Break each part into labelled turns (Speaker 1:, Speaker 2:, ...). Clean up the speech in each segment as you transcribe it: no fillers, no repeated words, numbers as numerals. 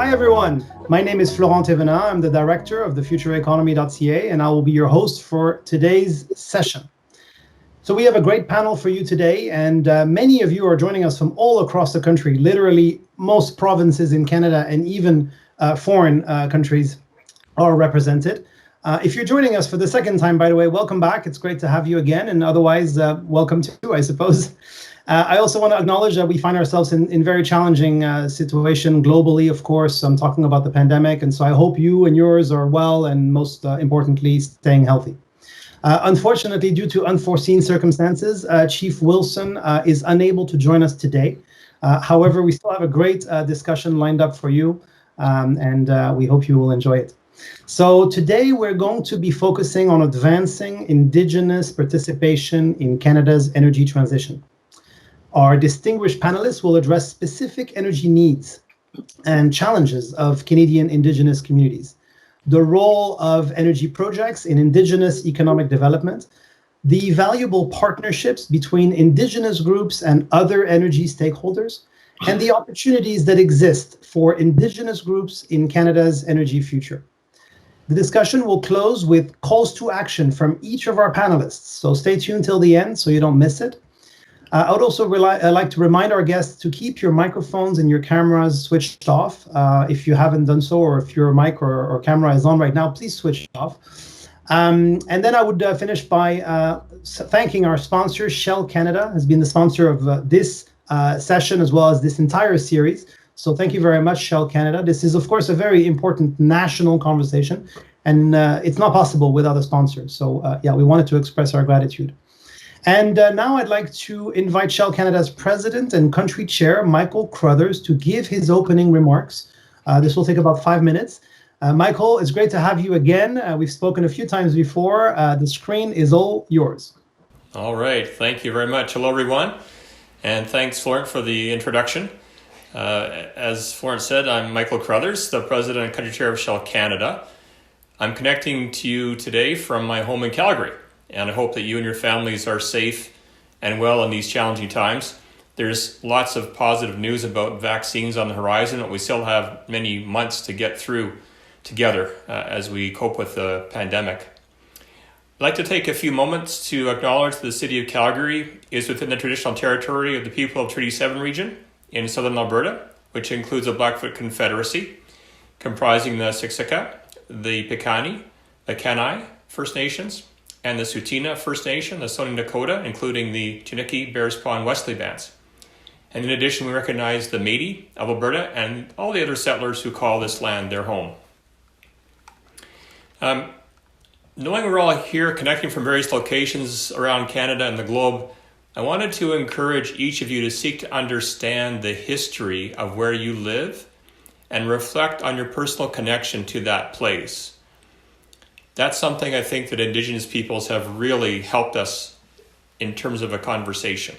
Speaker 1: Hi everyone, my name is Florent Thévenard. I'm the director of TheFutureEconomy.ca and I will be your host for today's session. So we have a great panel for you today, and many of you are joining us from all across the country, literally most provinces in Canada and even foreign countries are represented. If you're joining us for the second time, by the way, welcome back. It's great to have you again, and otherwise, welcome too, I suppose. I also want to acknowledge that we find ourselves in very challenging situation globally, of course. I'm talking about the pandemic, and so I hope you and yours are well, and most importantly, staying healthy. Unfortunately, due to unforeseen circumstances, Chief Wilson is unable to join us today. However, we still have a great discussion lined up for you, and we hope you will enjoy it. So today we're going to be focusing on advancing Indigenous participation in Canada's energy transition. Our distinguished panelists will address specific energy needs and challenges of Canadian Indigenous communities, the role of energy projects in Indigenous economic development, the valuable partnerships between Indigenous groups and other energy stakeholders, and the opportunities that exist for Indigenous groups in Canada's energy future. The discussion will close with calls to action from each of our panelists, so stay tuned till the end so you don't miss it. I would also like to remind our guests to keep your microphones and your cameras switched off. If you haven't done so, or if your mic or camera is on right now, please switch it off. And then I would finish by thanking our sponsor. Shell Canada has been the sponsor of this session as well as this entire series. So thank you very much, Shell Canada. This is, of course, a very important national conversation, and it's not possible without a sponsor. So yeah, we wanted to express our gratitude. And now I'd like to invite Shell Canada's president and country chair, Michael Crothers, to give his opening remarks. This will take about 5 minutes. Michael, it's great to have you again. We've spoken a few times before. The screen is all yours.
Speaker 2: All right. Thank you very much. Hello, everyone. And thanks, Florent, for the introduction. As Florent said, I'm Michael Crothers, the president and country chair of Shell Canada. I'm connecting to you today from my home in Calgary. And I hope that you and your families are safe and well in these challenging times. There's lots of positive news about vaccines on the horizon, but we still have many months to get through together as we cope with the pandemic. I'd like to take a few moments to acknowledge that the city of Calgary is within the traditional territory of the people of Treaty 7 region in southern Alberta, which includes the Blackfoot Confederacy, comprising the Siksika, the Piikani, the Kainai First Nations, and the Tsuut'ina First Nation, the Stoney Nakoda, including the Chiniki, Bears Paw, and Wesley bands. And in addition, we recognize the Métis of Alberta and all the other settlers who call this land their home. Knowing we're all here connecting from various locations around Canada and the globe, I wanted to encourage each of you to seek to understand the history of where you live and reflect on your personal connection to that place. That's something I think that Indigenous peoples have really helped us in terms of a conversation.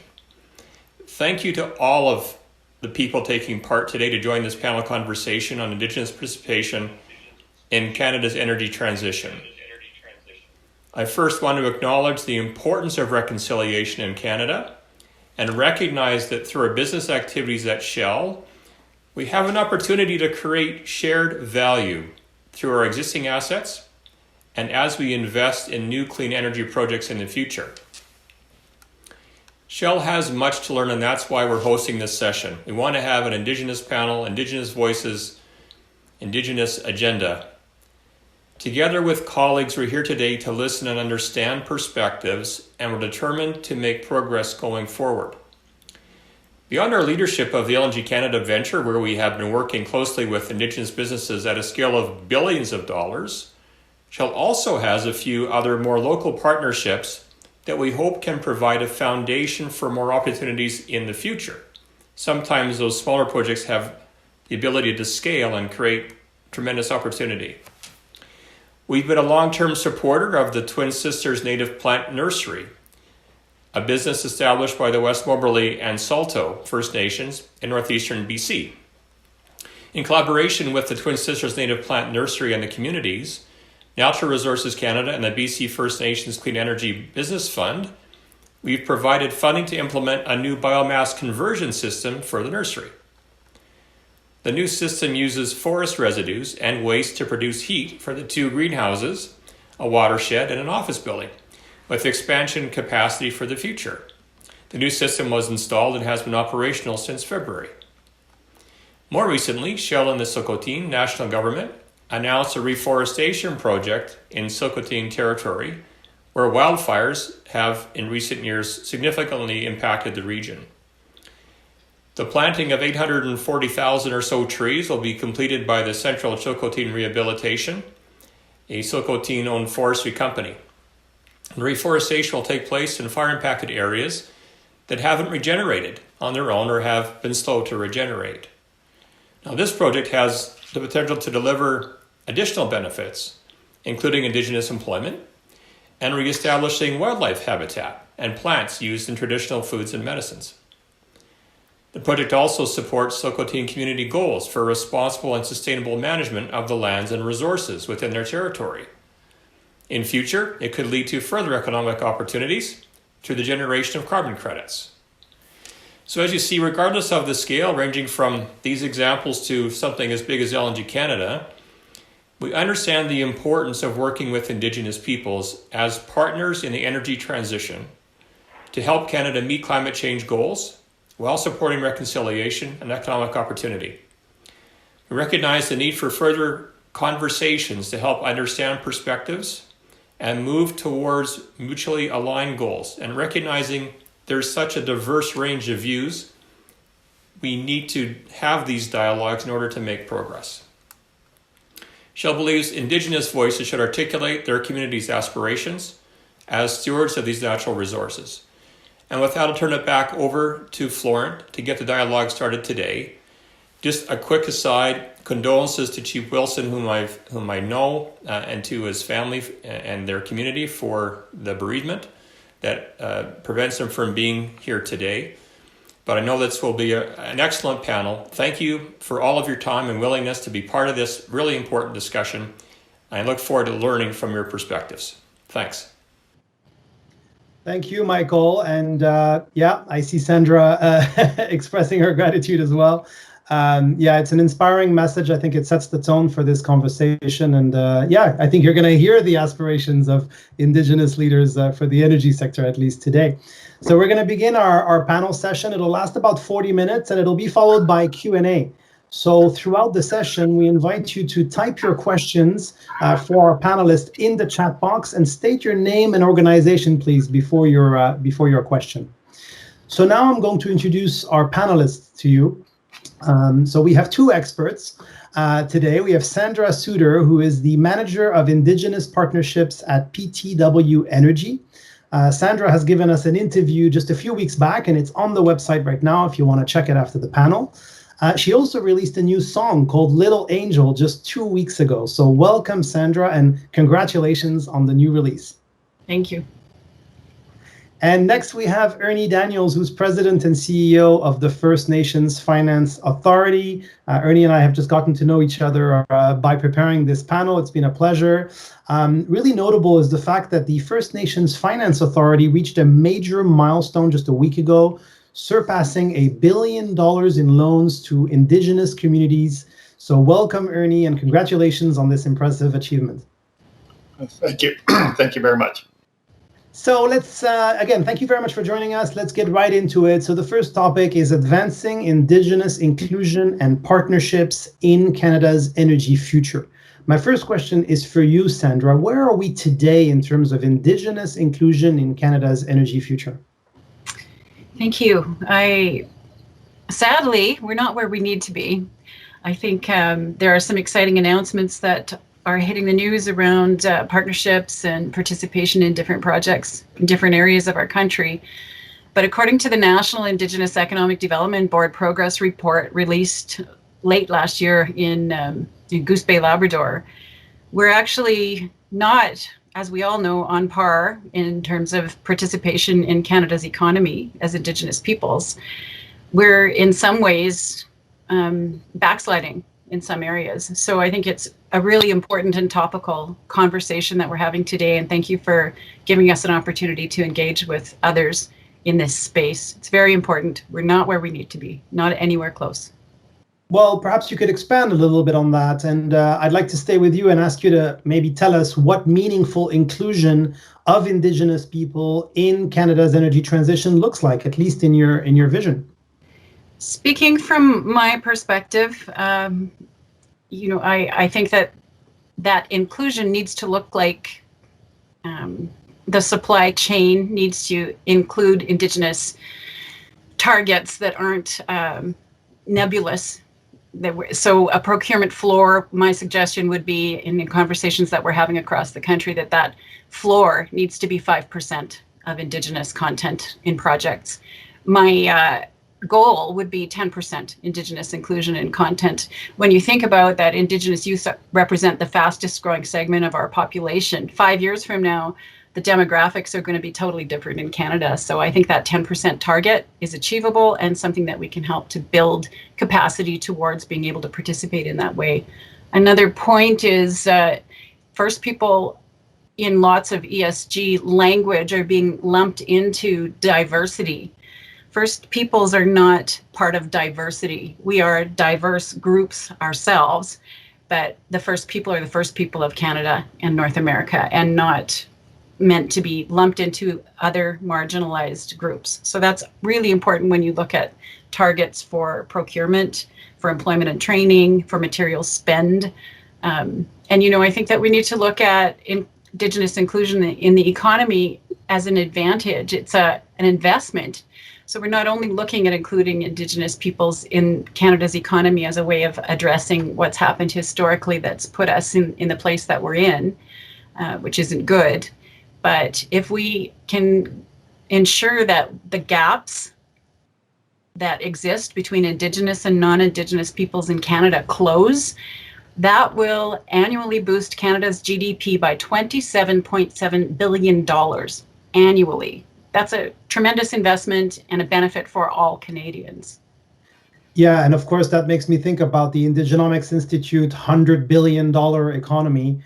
Speaker 2: Thank you to all of the people taking part today to join this panel conversation on Indigenous participation in Canada's energy transition. I first want to acknowledge the importance of reconciliation in Canada and recognize that through our business activities at Shell, we have an opportunity to create shared value through our existing assets and as we invest in new clean energy projects in the future. Shell has much to learn, and that's why we're hosting this session. We want to have an Indigenous panel, Indigenous voices, Indigenous agenda. Together with colleagues, we're here today to listen and understand perspectives, and we're determined to make progress going forward. Beyond our leadership of the LNG Canada venture, where we have been working closely with Indigenous businesses at a scale of billions of dollars, Shell also has a few other more local partnerships that we hope can provide a foundation for more opportunities in the future. Sometimes those smaller projects have the ability to scale and create tremendous opportunity. We've been a long-term supporter of the Twin Sisters Native Plant Nursery, a business established by the West Moberly and Saulteaux First Nations in northeastern BC. In collaboration with the Twin Sisters Native Plant Nursery and the communities, Natural Resources Canada and the BC First Nations Clean Energy Business Fund, we've provided funding to implement a new biomass conversion system for the nursery. The the new system uses forest residues and waste to produce heat for the 2 greenhouses, a watershed, and an office building, with expansion capacity for the future. The new system was installed and has been operational since February. More recently, Shell and the Sokotin National Government announced a reforestation project in Sokotin territory, where wildfires have in recent years significantly impacted the region. The planting of 840,000 or so trees will be completed by the Central Sokotin Rehabilitation, a Sokotin-owned forestry company. The reforestation will take place in fire-impacted areas that haven't regenerated on their own or have been slow to regenerate. Now, this project has the potential to deliver additional benefits, including Indigenous employment and reestablishing wildlife habitat and plants used in traditional foods and medicines. The project also supports Sokotin community goals for responsible and sustainable management of the lands and resources within their territory. In future, it could lead to further economic opportunities through the generation of carbon credits. So as you see, regardless of the scale, ranging from these examples to something as big as LNG Canada, we understand the importance of working with Indigenous peoples as partners in the energy transition to help Canada meet climate change goals while supporting reconciliation and economic opportunity. We recognize the need for further conversations to help understand perspectives and move towards mutually aligned goals, and recognizing there's such a diverse range of views, we need to have these dialogues in order to make progress. Shell believes Indigenous voices should articulate their community's aspirations as stewards of these natural resources. And with that, I'll turn it back over to Florent to get the dialogue started today. Just a quick aside, condolences to Chief Wilson, whom I know, and to his family and their community for the bereavement that prevents him from being here today. But I know this will be an excellent panel. Thank you for all of your time and willingness to be part of this really important discussion. I look forward to learning from your perspectives. Thanks.
Speaker 1: Thank you, Michael. And I see Sandra expressing her gratitude as well. It's an inspiring message. I think it sets the tone for this conversation. And I think you're going to hear the aspirations of Indigenous leaders for the energy sector, at least today. So we're going to begin our panel session. It'll last about 40 minutes and it'll be followed by Q&A. So throughout the session, we invite you to type your questions for our panelists in the chat box and state your name and organization, please, before your question. So now I'm going to introduce our panelists to you. So we have 2 experts today. We have Sandra Sutter, who is the Manager of Indigenous Partnerships at PTW Energy. Sandra has given us an interview just a few weeks back, and it's on the website right now if you want to check it after the panel. She also released a new song called Little Angel just 2 weeks ago. So welcome, Sandra, and congratulations on the new release.
Speaker 3: Thank you.
Speaker 1: And next we have Ernie Daniels, who's President and CEO of the First Nations Finance Authority. Ernie and I have just gotten to know each other by preparing this panel. It's been a pleasure. Really notable is the fact that the First Nations Finance Authority reached a major milestone just a week ago, surpassing $1 billion in loans to Indigenous communities. So welcome, Ernie, and congratulations on this impressive achievement.
Speaker 4: Thank you. Thank you very much.
Speaker 1: So let's, again, thank you very much for joining us. Let's get right into it. So the first topic is advancing Indigenous inclusion and partnerships in Canada's energy future. My first question is for you, Sandra. Where are we today in terms of Indigenous inclusion in Canada's energy future?
Speaker 3: Thank you. Sadly, we're not where we need to be. I think there are some exciting announcements that are hitting the news around partnerships and participation in different projects in different areas of our country. But according to the National Indigenous Economic Development Board Progress Report released late last year in Goose Bay, Labrador, we're actually not, as we all know, on par in terms of participation in Canada's economy as Indigenous peoples. We're in some ways backsliding in some areas. So I think it's a really important and topical conversation that we're having today. And thank you for giving us an opportunity to engage with others in this space. It's very important. We're not where we need to be, not anywhere close.
Speaker 1: Well, perhaps you could expand a little bit on that, and I'd like to stay with you and ask you to maybe tell us what meaningful inclusion of Indigenous people in Canada's energy transition looks like, at least in your vision.
Speaker 3: Speaking from my perspective, I think that inclusion needs to look like the supply chain needs to include Indigenous targets that aren't nebulous. So a procurement floor, my suggestion would be in the conversations that we're having across the country, that floor needs to be 5% of Indigenous content in projects. My goal would be 10% Indigenous inclusion in content. When you think about that, Indigenous youth represent the fastest growing segment of our population. 5 years from now, the demographics are going to be totally different in Canada. So I think that 10% target is achievable and something that we can help to build capacity towards being able to participate in that way. Another point is First People in lots of ESG language are being lumped into diversity. First Peoples are not part of diversity. We are diverse groups ourselves, but the First People are the First People of Canada and North America, and not meant to be lumped into other marginalized groups. So that's really important when you look at targets for procurement, for employment and training, for material spend. And, I think that we need to look at Indigenous inclusion in the economy as an advantage. It's an investment. So we're not only looking at including Indigenous peoples in Canada's economy as a way of addressing what's happened historically that's put us in the place that we're in, which isn't good. But if we can ensure that the gaps that exist between Indigenous and non-Indigenous peoples in Canada close, that will annually boost Canada's GDP by $27.7 billion annually. That's a tremendous investment and a benefit for all Canadians.
Speaker 1: Yeah, and of course that makes me think about the Indigenomics Institute $100 billion economy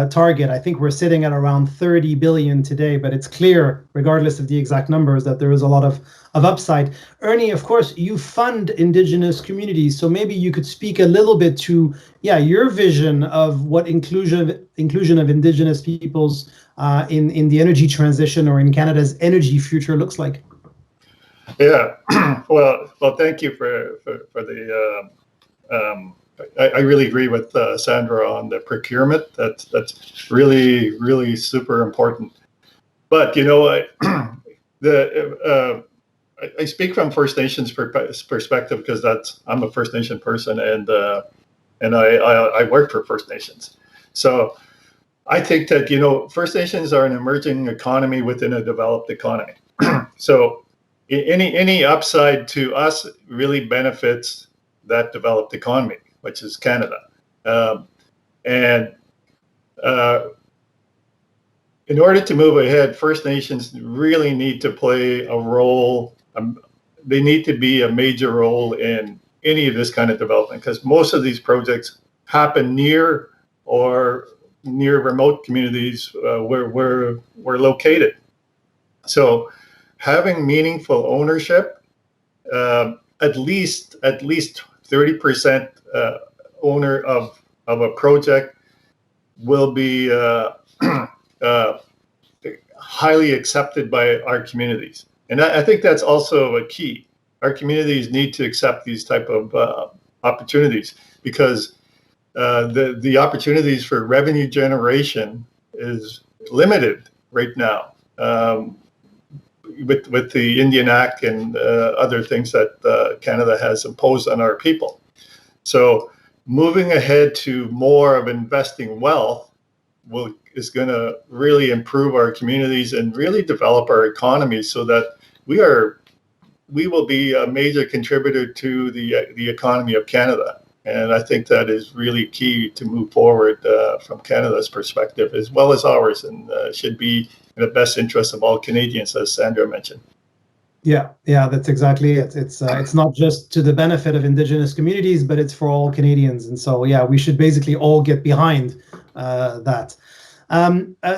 Speaker 1: target. I think we're sitting at around 30 billion today, but it's clear, regardless of the exact numbers, that there is a lot of upside. Ernie, of course, you fund Indigenous communities, so maybe you could speak a little bit to, your vision of what inclusion of Indigenous peoples in the energy transition or in Canada's energy future looks like.
Speaker 4: Yeah, well, thank you for the. I really agree with Sandra on the procurement. That's really super important. But I speak from First Nations perspective because I'm a First Nation person and I work for First Nations. So I think that First Nations are an emerging economy within a developed economy. So any upside to us really benefits that developed economy, which is Canada. And in order to move ahead, First Nations really need to play a role. They need to be a major role in any of this kind of development, because most of these projects happen near remote communities where we're located. So having meaningful ownership, at least 30% owner of a project will be highly accepted by our communities. And I think that's also a key. Our communities need to accept these type of opportunities, because the opportunities for revenue generation is limited right now. With the Indian Act and other things that Canada has imposed on our people. So moving ahead to more of investing wealth is going to really improve our communities and really develop our economy, so that we will be a major contributor to the economy of Canada. And I think that is really key to move forward from Canada's perspective, as well as ours, and should be in the best interest of all Canadians, as Sandra mentioned.
Speaker 1: Yeah, that's exactly it. It's not just to the benefit of Indigenous communities, but it's for all Canadians. And so, we should basically all get behind that.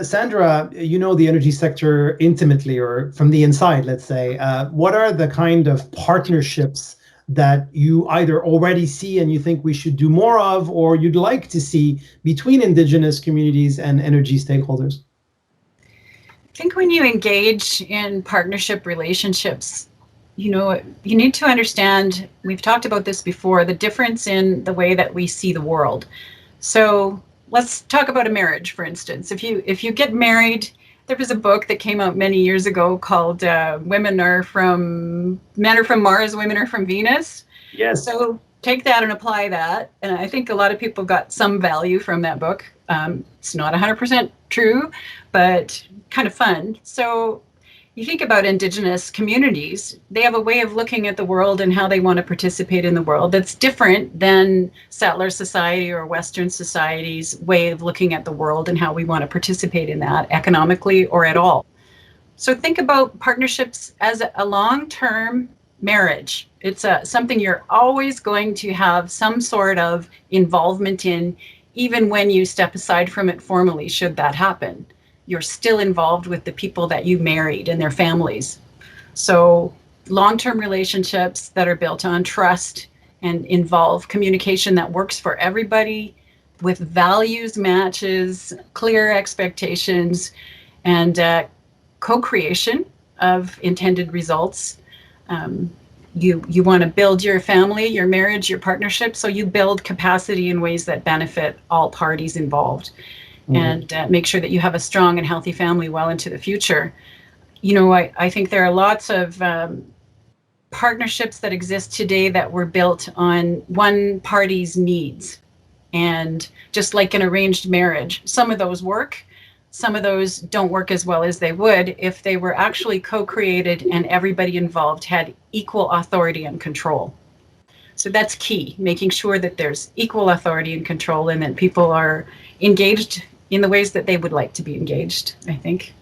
Speaker 1: Sandra, you know the energy sector intimately, or from the inside, let's say. What are the kind of partnerships that you either already see and you think we should do more of, or you'd like to see between Indigenous communities and energy stakeholders?
Speaker 3: I think when you engage in partnership relationships, you need to understand, we've talked about this before, the difference in the way that we see the world. So let's talk about a marriage, for instance. If you get married, there was a book that came out many years ago called Men Are From Mars, Women Are From Venus.
Speaker 1: Yes.
Speaker 3: So take that and apply that. And I think a lot of people got some value from that book. It's not 100% true, but kind of fun. So you think about Indigenous communities, they have a way of looking at the world and how they want to participate in the world that's different than settler society or Western society's way of looking at the world and how we want to participate in that economically or at all. So think about partnerships as a long-term marriage. It's something you're always going to have some sort of involvement in, even when you step aside from it formally, should that happen. You're still involved with the people that you married and their families. So long-term relationships that are built on trust and involve communication that works for everybody, with values matches, clear expectations, and co-creation of intended results. You want to build your family, your marriage, your partnership, so you build capacity in ways that benefit all parties involved. And make sure that you have a strong and healthy family well into the future. I think there are lots of partnerships that exist today that were built on one party's needs. And just like an arranged marriage, some of those work, some of those don't work as well as they would if they were actually co-created and everybody involved had equal authority and control. So that's key, making sure that there's equal authority and control and that people are engaged in the ways that they would like to be engaged, I think.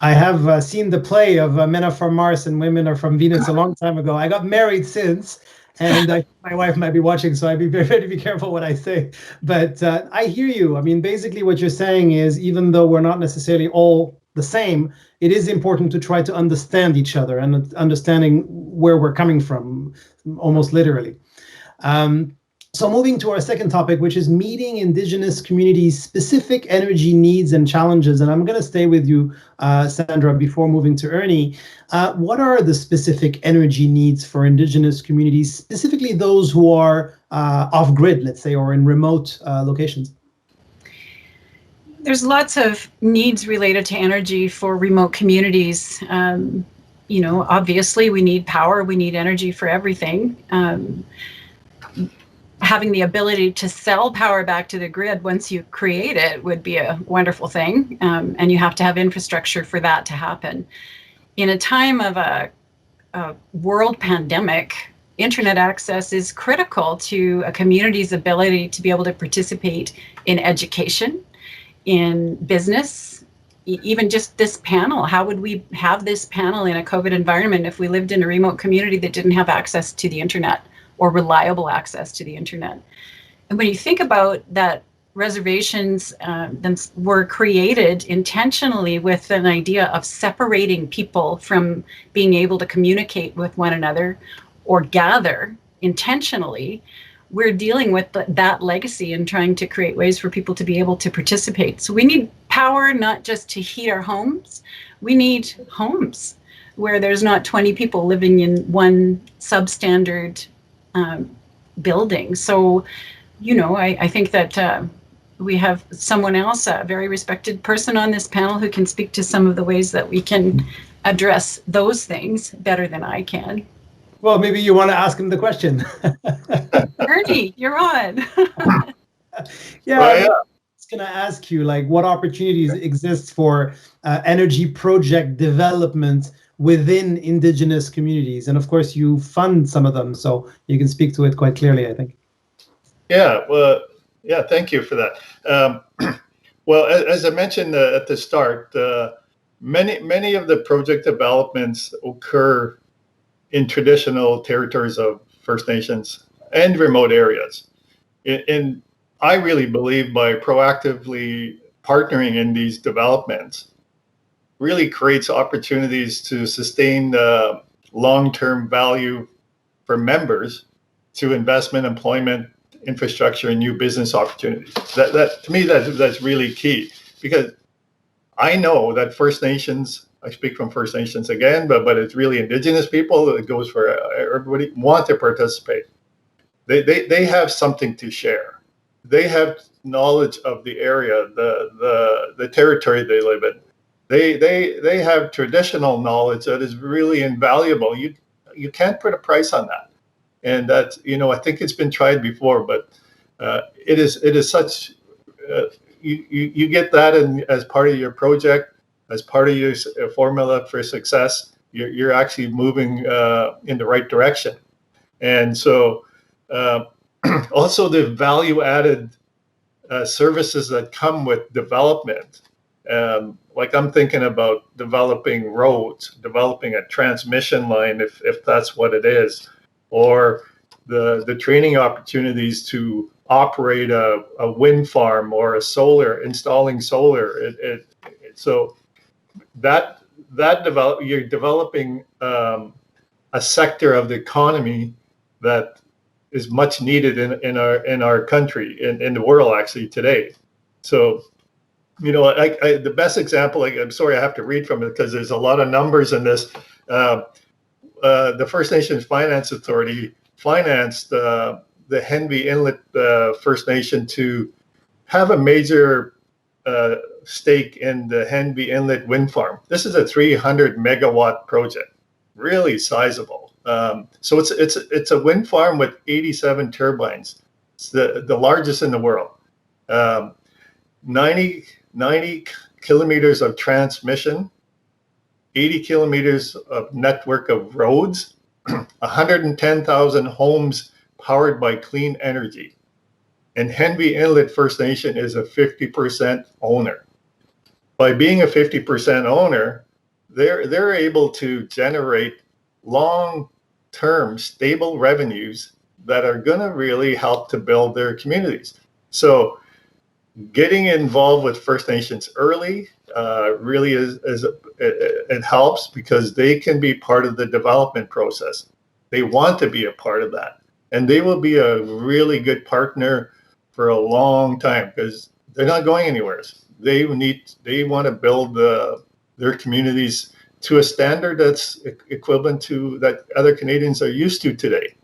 Speaker 1: I have seen the play of Men Are From Mars and Women Are From Venus a long time ago. I got married since, and my wife might be watching, so I'd be very be careful what I say. But I hear you. I mean, basically what you're saying is, even though we're not necessarily all the same, it is important to try to understand each other and understanding where we're coming from, almost literally. So moving to our second topic, which is meeting Indigenous communities' specific energy needs and challenges. And I'm going to stay with you, Sandra, before moving to Ernie. What are the specific energy needs for Indigenous communities, specifically those who are off-grid, let's say, or in remote locations?
Speaker 3: There's lots of needs related to energy for remote communities. Obviously we need power, we need energy for everything. Having the ability to sell power back to the grid once you create it would be a wonderful thing. And you have to have infrastructure for that to happen. In a time of a world pandemic, internet access is critical to a community's ability to be able to participate in education, in business, even just this panel. How would we have this panel in a COVID environment if we lived in a remote community that didn't have access to the internet or reliable access to the internet? And when you think about that, reservations were created intentionally with an idea of separating people from being able to communicate with one another or gather intentionally. We're dealing with that legacy and trying to create ways for people to be able to participate. So we need power, not just to heat our homes. We need homes where there's not 20 people living in one substandard building. So, I think that we have someone else, a very respected person on this panel, who can speak to some of the ways that we can address those things better than I can.
Speaker 1: Well, maybe you want to ask him the question.
Speaker 3: Ernie, you're on.
Speaker 1: Yeah, I was going to ask you, what opportunities exist for energy project development within Indigenous communities? And of course, you fund some of them, so you can speak to it quite clearly, I think.
Speaker 4: Yeah, thank you for that. Well, as I mentioned at the start, many of the project developments occur in traditional territories of First Nations and remote areas. And I really believe by proactively partnering in these developments really creates opportunities to sustain long-term value for members through investment, employment, infrastructure, and new business opportunities. That to me, that's really key, because I know that First Nations, I speak from First Nations again, but it's really Indigenous people, it goes for everybody, want to participate. They have something to share. They have knowledge of the area, the territory they live in. They have traditional knowledge that is really invaluable. You can't put a price on that. And that, I think it's been tried before, but it is such, you get that as part of your project, as part of your formula for success. You're actually moving in the right direction. And so also the value added services that come with development. Like I'm thinking about developing roads, developing a transmission line, if that's what it is, or the training opportunities to operate a wind farm or installing solar. So you're developing a sector of the economy that is much needed in our country, in the world actually today. So, the best example, I'm sorry, I have to read from it because there's a lot of numbers in this. The First Nations Finance Authority financed the Henby Inlet First Nation to have a major stake in the Henby Inlet wind farm. This is a 300 megawatt project, really sizable. So it's a wind farm with 87 turbines. It's the largest in the world. 90 kilometers of transmission, 80 kilometers of network of roads, 110,000 homes powered by clean energy. And Henby Inlet First Nation is a 50% owner. By being a 50% owner, they're able to generate long-term stable revenues that are going to really help to build their communities. So getting involved with First Nations early really it helps, because they can be part of the development process. They want to be a part of that, and they will be a really good partner for a long time, because they're not going anywhere. They want to build their communities to a standard that's equivalent to that other Canadians are used to today,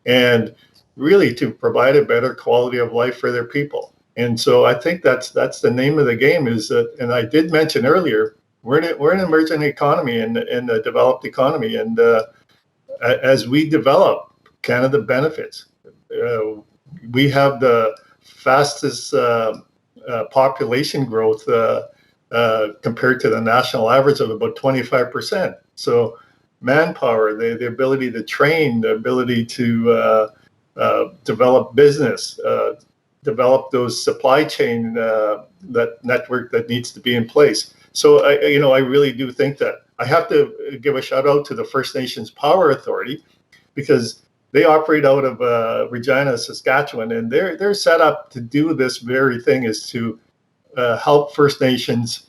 Speaker 4: and really to provide a better quality of life for their people. And so I think that's the name of the game, is that, and I did mention earlier, we're an emerging economy and a developed economy, and as we develop, Canada benefits. We have the fastest population growth compared to the national average of about 25%. So manpower, the ability to train, the ability to develop business, develop those supply chain, that network that needs to be in place. So I really do think that I have to give a shout out to the First Nations Power Authority, because they operate out of Regina, Saskatchewan, and they're set up to do this very thing, is to help First Nations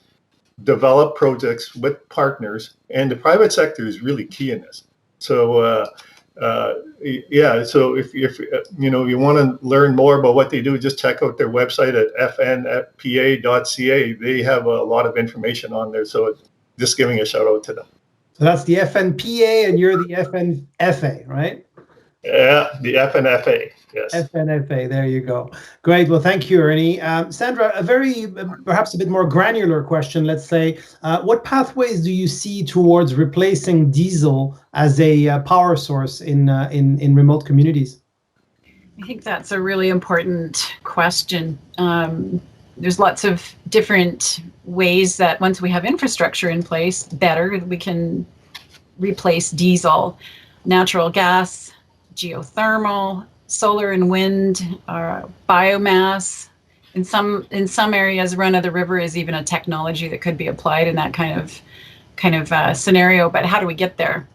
Speaker 4: develop projects with partners, and the private sector is really key in this. So so if you want to learn more about what they do, just check out their website at fnpa.ca. They have a lot of information on there, so just giving a shout out to them.
Speaker 1: So that's the FNPA, and you're the FNFA, right?
Speaker 4: Yeah, the FNFA, yes.
Speaker 1: FNFA, there you go. Great. Well, thank you, Ernie. Sandra, a very, perhaps a bit more granular question, let's say. What pathways do you see towards replacing diesel as a power source in remote communities?
Speaker 3: I think that's a really important question. There's lots of different ways that once we have infrastructure in place, we can replace diesel. Natural gas, geothermal, solar and wind, biomass. In some areas, run of the river is even a technology that could be applied in that kind of scenario. But how do we get there?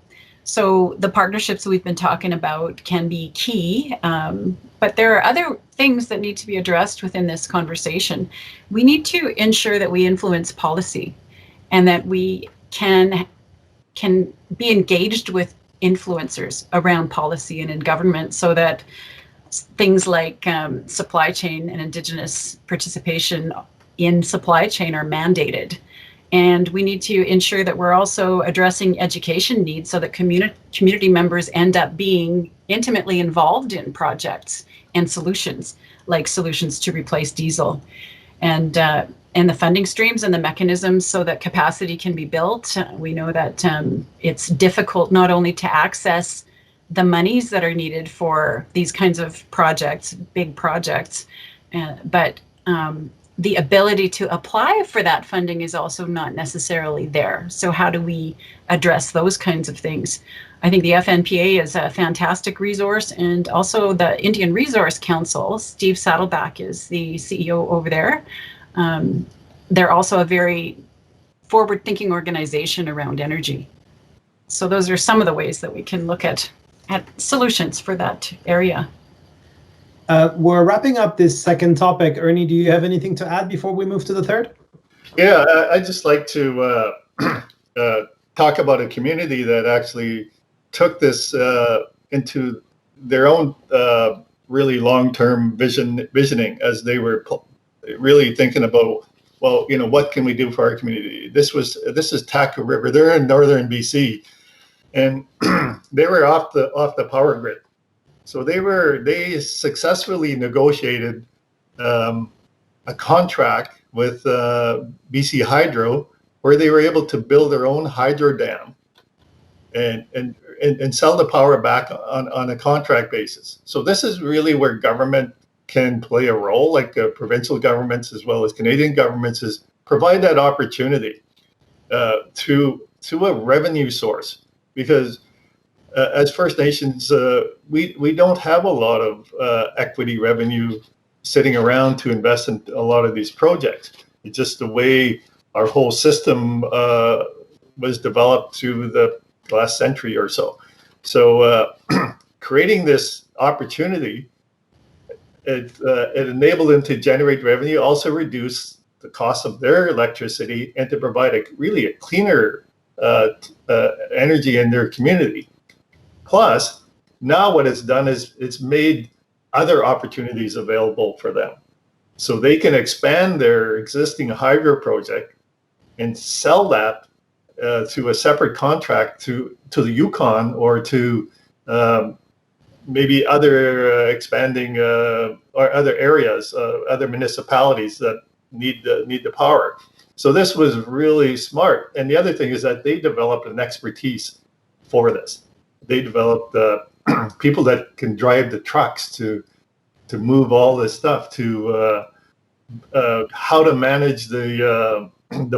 Speaker 3: So the partnerships we've been talking about can be key, but there are other things that need to be addressed within this conversation. We need to ensure that we influence policy, and that we can be engaged with influencers around policy and in government, so that things like supply chain and Indigenous participation in supply chain are mandated. And we need to ensure that we're also addressing education needs so that community members end up being intimately involved in projects and solutions, like solutions to replace diesel. And the funding streams and the mechanisms so that capacity can be built. We know that it's difficult not only to access the monies that are needed for these kinds of projects, big projects, but the ability to apply for that funding is also not necessarily there. So how do we address those kinds of things? I think the FNPA is a fantastic resource, and also the Indian Resource Council. Steve Saddleback is the CEO over there. They're also a very forward-thinking organization around energy. So those are some of the ways that we can look at solutions for that area.
Speaker 1: We're wrapping up this second topic. Ernie, do you have anything to add before we move to the third?
Speaker 4: Yeah, I'd just like to talk about a community that actually took this into their own really long-term visioning as they were really thinking about, well, what can we do for our community? This is Taku River. They're in northern BC, and they were off the power grid. So they successfully negotiated a contract with BC Hydro, where they were able to build their own hydro dam and sell the power back on a contract basis. So this is really where government can play a role, like provincial governments as well as Canadian governments, is provide that opportunity to a revenue source, because as First Nations, we don't have a lot of equity revenue sitting around to invest in a lot of these projects. It's just the way our whole system was developed through the last century or so. So creating this opportunity, it enabled them to generate revenue, also reduce the cost of their electricity, and to provide a cleaner energy in their community. Plus, now what it's done is it's made other opportunities available for them. So they can expand their existing hydro project and sell that to a separate contract to the Yukon, or to maybe other expanding or other areas, other municipalities that need the power. So this was really smart. And the other thing is that they developed an expertise for this. They developed people that can drive the trucks to move all this stuff, to how to manage the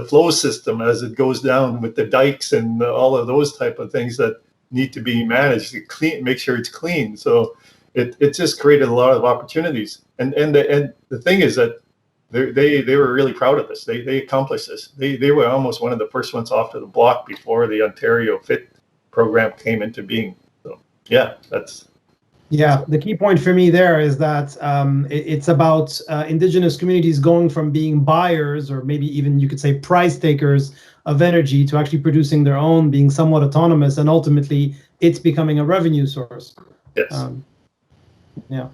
Speaker 4: flow system as it goes down with the dikes and all of those type of things that need to be managed to make sure it's clean. So it just created a lot of opportunities. And the thing is that they were really proud of this. They accomplished this. They were almost one of the first ones off to the block before the Ontario FIT program came into being. So yeah, that's.
Speaker 1: Yeah, the key point for me there is that it's about Indigenous communities going from being buyers, or maybe even you could say price takers of energy, to actually producing their own, being somewhat autonomous, and ultimately it's becoming a revenue source.
Speaker 4: Yes.
Speaker 1: Yeah.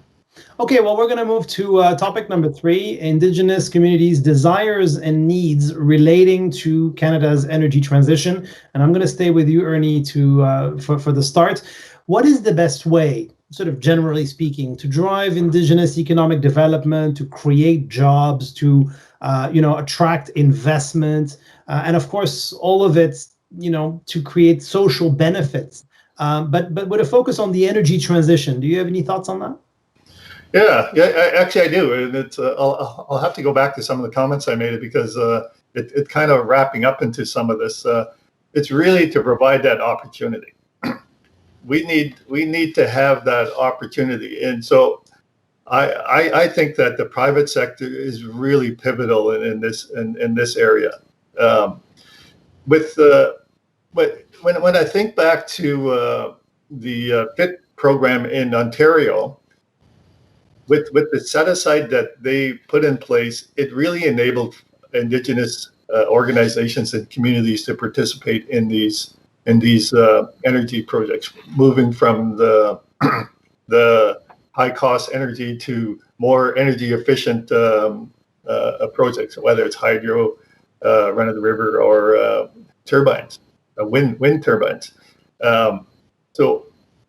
Speaker 1: Okay, well, we're going to move to topic number 3, Indigenous communities' desires and needs relating to Canada's energy transition. And I'm going to stay with you, Ernie, for the start. What is the best way, sort of generally speaking, to drive Indigenous economic development, to create jobs, to attract investment, and of course all of it, to create social benefits, but with a focus on the energy transition? Do you have any thoughts on that?
Speaker 4: Yeah, actually I do, and it's I'll have to go back to some of the comments I made, because it kind of wrapping up into some of this. It's really to provide that opportunity. We need to have that opportunity, and so I think that the private sector is really pivotal in this area. But when I think back to the FIT program in Ontario, with the set aside that they put in place, it really enabled Indigenous organizations and communities to participate in these in these energy projects, moving from the high cost energy to more energy efficient projects, whether it's hydro, run of the river, or turbines, wind turbines. So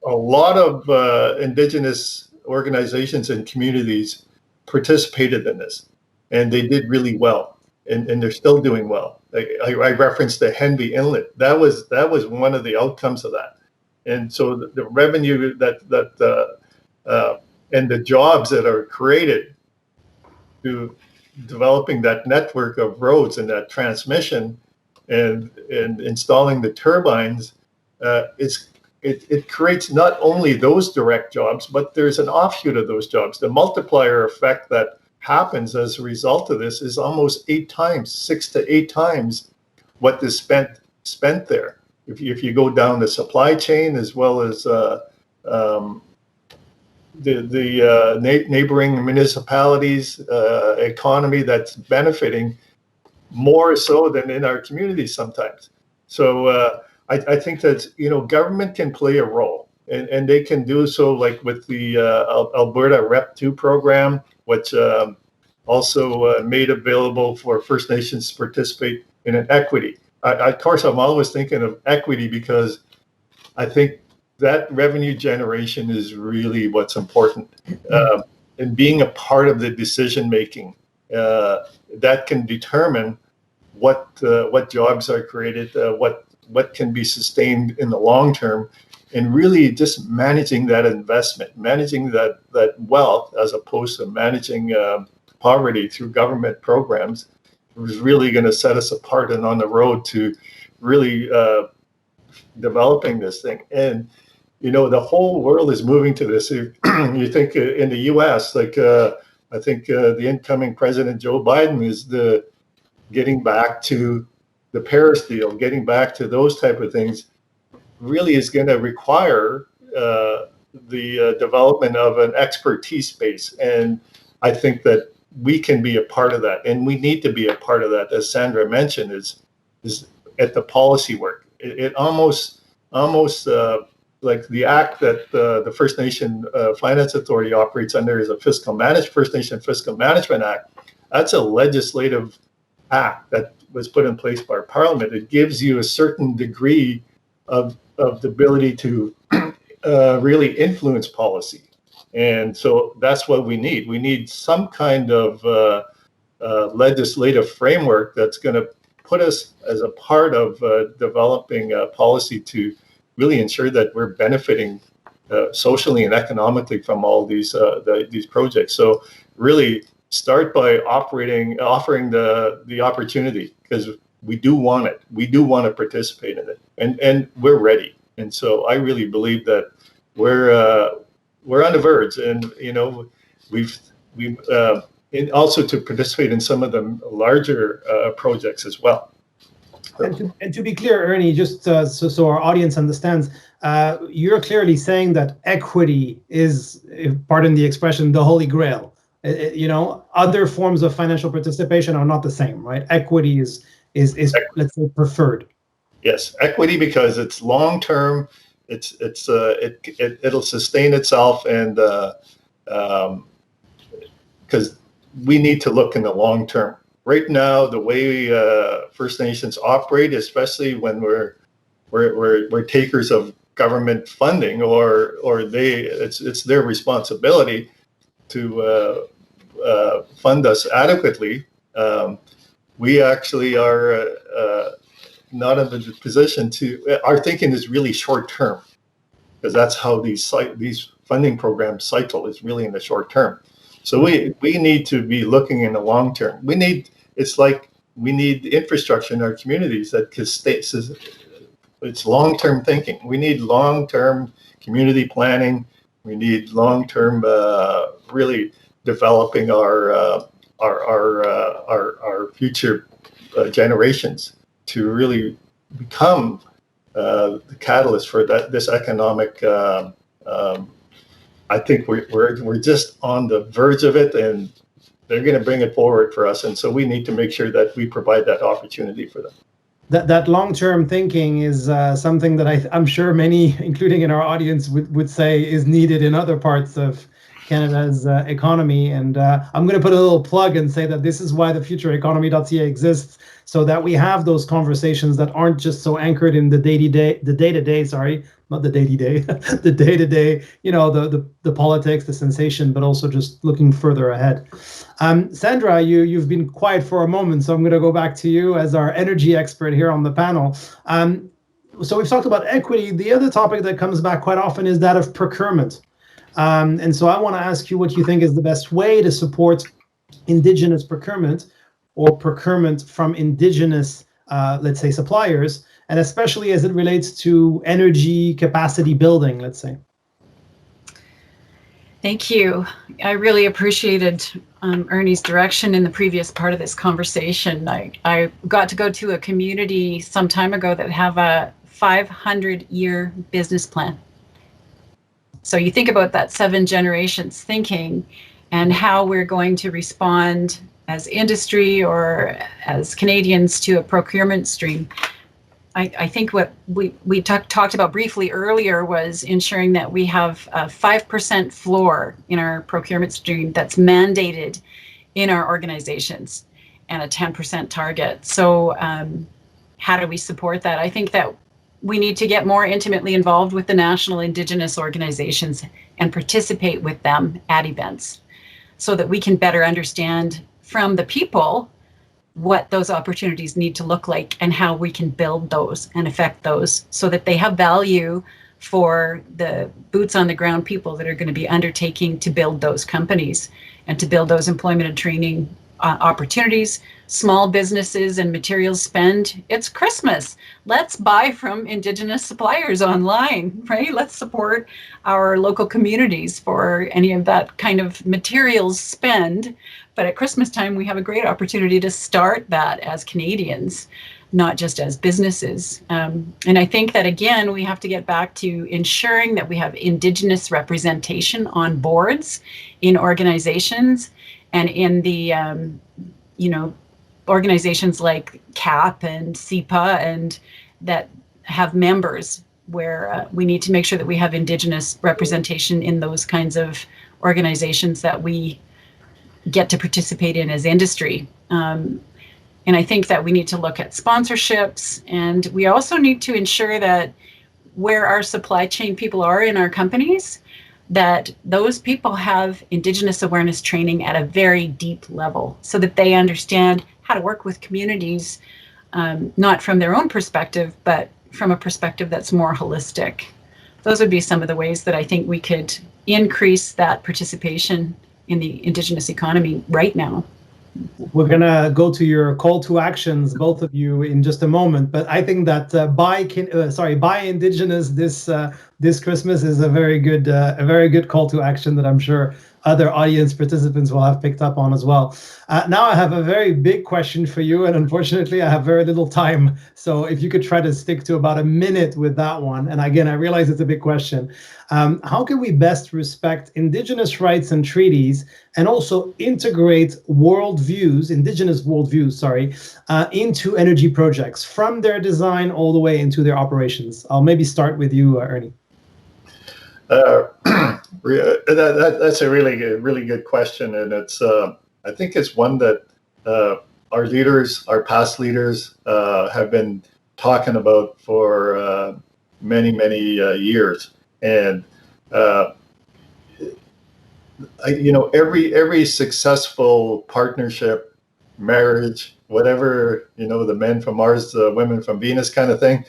Speaker 4: a lot of Indigenous organizations and communities participated in this, and they did really well, and they're still doing well. I referenced the Henby Inlet. That was one of the outcomes of that, and so the revenue and the jobs that are created through developing that network of roads and that transmission and installing the turbines, it creates not only those direct jobs, but there's an offshoot of those jobs. The multiplier effect that happens as a result of this is almost 6 to 8 times what is spent there. If you go down the supply chain, as well as the neighboring municipalities' economy that's benefiting more so than in our communities sometimes. So I think that government can play a role, and they can do so, like with the Alberta Rep 2 program, which also made available for First Nations to participate in an equity. Of course, I'm always thinking of equity because I think that revenue generation is really what's important, and being a part of the decision making that can determine what jobs are created, what can be sustained in the long term, and really just managing that investment, managing that wealth, as opposed to managing poverty through government programs, is really going to set us apart and on the road to really developing this thing. And the whole world is moving to this. You think in the U.S., like I think the incoming President Joe Biden is getting back to the Paris deal, getting back to those type of things, really is going to require the development of an expertise base. And I think that we can be a part of that, and we need to be a part of that. As Sandra mentioned, is at the policy work. It almost like the act that the First Nation Finance Authority operates under is a First Nation Fiscal Management Act. That's a legislative act that was put in place by Parliament. It gives you a certain degree of the ability to really influence policy. And so that's what we need. We need some kind of legislative framework that's going to put us as a part of developing policy to really ensure that we're benefiting socially and economically from all these projects. So really start by offering the opportunity, because we do want it. We do want to participate in it, and we're ready. And so I really believe that we're on the verge, and we've and also to participate in some of the larger projects as well.
Speaker 1: And to be clear, Ernie, just so our audience understands, you're clearly saying that equity is, pardon the expression, the holy grail. Other forms of financial participation are not the same, right? Equity is let's say preferred.
Speaker 4: Yes, equity, because it's long term. It'll sustain itself, and because we need to look in the long term. Right now, the way First Nations operate, especially when we're takers of government funding, or it's their responsibility to fund us adequately. We actually are not in the position to. Our thinking is really short term, because that's how these funding programs cycle, is really in the short term. So we need to be looking in the long term. We need infrastructure in our communities that it's long-term thinking. We need long-term community planning. We need long-term really developing our future generations to really become the catalyst for this economic. I think we're just on the verge of it, and they're going to bring it forward for us. And so we need to make sure that we provide that opportunity for them.
Speaker 1: that long-term thinking is something that I'm sure many, including in our audience, would say is needed in other parts of Canada's economy. And I'm going to put a little plug and say that this is why the TheFutureEconomy.ca exists, so that we have those conversations that aren't just so anchored in the day-to-day, sorry, not the day-to-day, the day-to-day, the politics, the sensation, but also just looking further ahead. Sandra, you've been quiet for a moment, so I'm going to go back to you as our energy expert here on the panel. So we've talked about equity. The other topic that comes back quite often is that of procurement. And so I want to ask you what you think is the best way to support Indigenous procurement, or procurement from Indigenous, let's say, suppliers, and especially as it relates to energy capacity building, let's say.
Speaker 3: Thank you. I really appreciated Ernie's direction in the previous part of this conversation. I got to go to a community some time ago that have a 500-year business plan. So you think about that 7 generations thinking and how we're going to respond as industry or as Canadians to a procurement stream. I think what we talked about briefly earlier was ensuring that we have a 5% floor in our procurement stream that's mandated in our organizations, and a 10% target. So how do we support that? I think that we need to get more intimately involved with the national Indigenous organizations and participate with them at events, so that we can better understand from the people what those opportunities need to look like and how we can build those and affect those, so that they have value for the boots on the ground people that are going to be undertaking to build those companies and to build those employment and training opportunities. Small businesses and materials spend. It's Christmas. Let's buy from Indigenous suppliers online, right? Let's support our local communities for any of that kind of materials spend. But at Christmas time, we have a great opportunity to start that as Canadians, not just as businesses. And I think that, again, we have to get back to ensuring that we have Indigenous representation on boards, in organizations, and in the, organizations like CAP and CEPA, and that have members, where we need to make sure that we have Indigenous representation in those kinds of organizations that we get to participate in as industry. And I think that we need to look at sponsorships, and we also need to ensure that where our supply chain people are in our companies, that those people have Indigenous awareness training at a very deep level, so that they understand how to work with communities, not from their own perspective, but from a perspective that's more holistic. Those would be some of the ways that I think we could increase that participation in the Indigenous economy right now.
Speaker 1: We're going to go to your call to actions, both of you, in just a moment. But I think that buy Indigenous this Christmas is a very good call to action that I'm sure other audience participants will have picked up on as well. Now I have a very big question for you, and unfortunately I have very little time. So if you could try to stick to about a minute with that one. And again, I realize it's a big question. How can we best respect Indigenous rights and treaties, and also integrate Indigenous worldviews, into energy projects, from their design all the way into their operations? I'll maybe start with you, Ernie.
Speaker 4: That's a really good question, and it's I think it's one that our past leaders, have been talking about for many years, and every successful partnership, marriage, whatever, the men from Mars, the women from Venus kind of thing,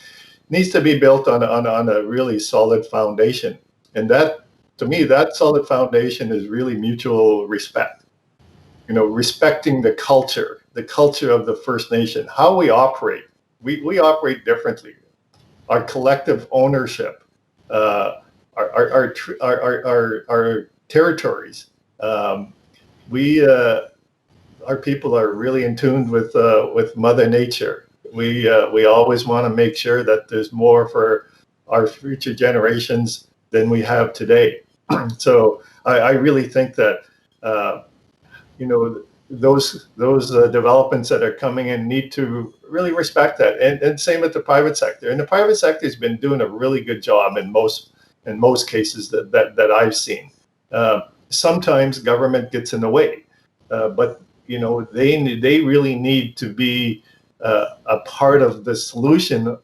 Speaker 4: needs to be built on a really solid foundation. And that, to me, that solid foundation is really mutual respect. Respecting the culture of the First Nation, how we operate. We operate differently. Our collective ownership, our territories. Our people are really in tune with Mother Nature. We always want to make sure that there's more for our future generations than we have today. So I really think that those developments that are coming in need to really respect that, and same with the private sector. And the private sector has been doing a really good job in most cases that I've seen. Sometimes government gets in the way, but they really need to be a part of the solution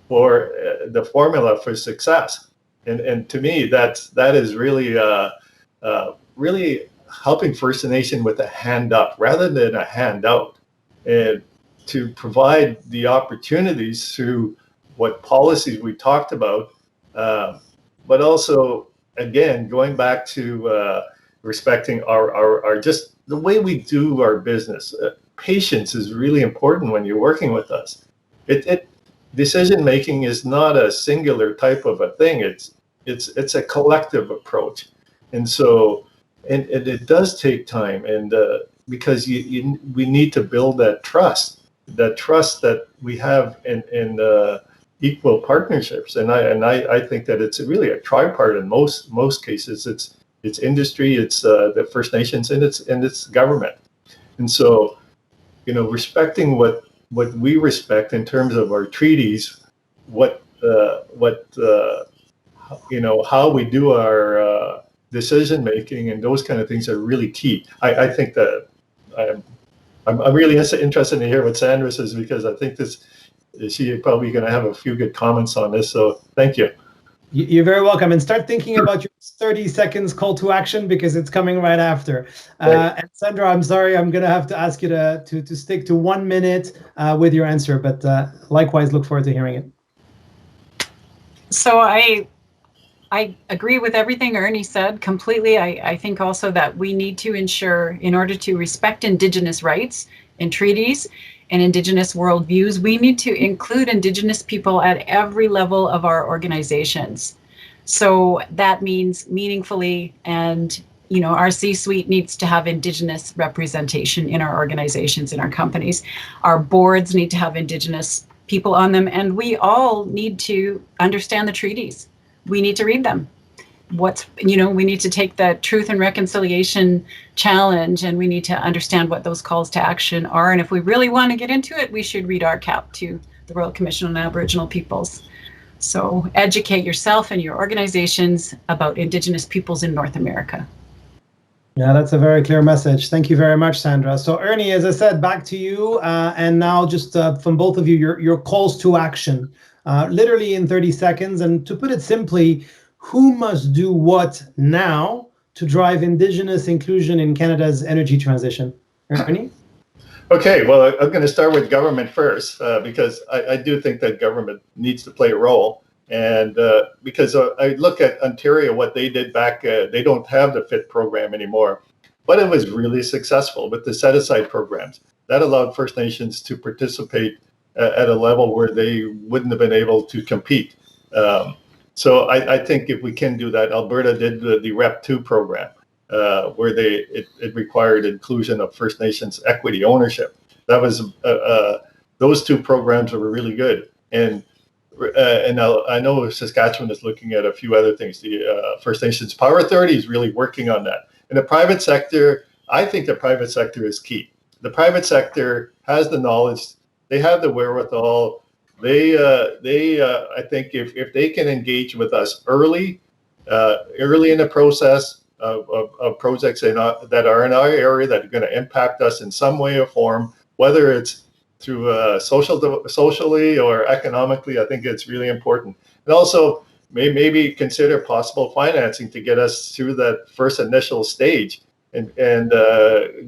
Speaker 4: for the formula for success. And to me, that is really really helping First Nation with a hand up rather than a handout, and to provide the opportunities through what policies we talked about, but also, again, going back to respecting our just the way we do our business. Patience is really important when you're working with us. Decision making is not a singular type of a thing. It's a collective approach, and so and it does take time, and because we need to build that trust that we have in equal partnerships, and I think that it's really a tripart in most cases. It's industry, it's the First Nations, and it's government, and so respecting what we respect in terms of our treaties, how we do our decision making, and those kind of things are really key. I think that I'm really interested to hear what Sandra says, because I think she's probably going to have a few good comments on this. So thank you.
Speaker 1: You're very welcome, and start thinking about your 30 seconds call to action, because it's coming right after.
Speaker 4: Right.
Speaker 1: And Sandra, I'm sorry, I'm going to have to ask you to stick to 1 minute with your answer, but likewise, look forward to hearing it.
Speaker 3: So I agree with everything Ernie said completely. I think also that we need to ensure, in order to respect Indigenous rights and treaties and Indigenous worldviews, we need to include Indigenous people at every level of our organizations. So that means meaningfully, and our C-suite needs to have Indigenous representation in our organizations, in our companies. Our boards need to have Indigenous people on them, and we all need to understand the treaties. We need to read them. We need to take the Truth and Reconciliation Challenge, and we need to understand what those calls to action are. And if we really want to get into it, we should read RCAP to the Royal Commission on Aboriginal Peoples. So educate yourself and your organizations about Indigenous peoples in North America.
Speaker 1: Yeah, that's a very clear message. Thank you very much, Sandra. So Ernie, as I said, back to you. And now just from both of you, your calls to action, literally in 30 seconds. And to put it simply, who must do what now to drive Indigenous inclusion in Canada's energy transition? Ernie?
Speaker 4: Okay, well, I'm going to start with government first, because I do think that government needs to play a role. And because I look at Ontario, what they did back, they don't have the FIT program anymore, but it was really successful with the set-aside programs. That allowed First Nations to participate at a level where they wouldn't have been able to compete. So I think if we can do that, Alberta did the REP 2 program, where it required inclusion of First Nations equity ownership. That was those two programs were really good, and I know Saskatchewan is looking at a few other things. The First Nations Power Authority is really working on that. In the private sector, I think the private sector is key. The private sector has the knowledge, they have the wherewithal. I think if they can engage with us early in the process of projects that are in our area that are going to impact us in some way or form, whether it's through socially or economically, I think it's really important. And also maybe consider possible financing to get us through that first initial stage, and